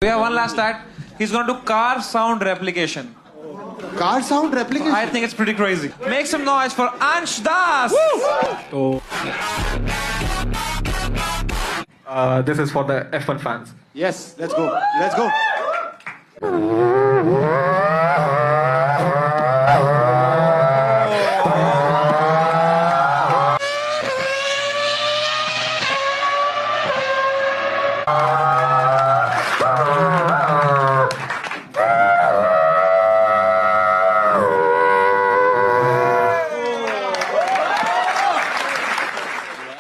We have one last act. He's going to do car sound replication. Car sound replication? I think it's pretty crazy. Make some noise for Ansh Das! This is for the F1 fans. Yes, let's go. Let's go.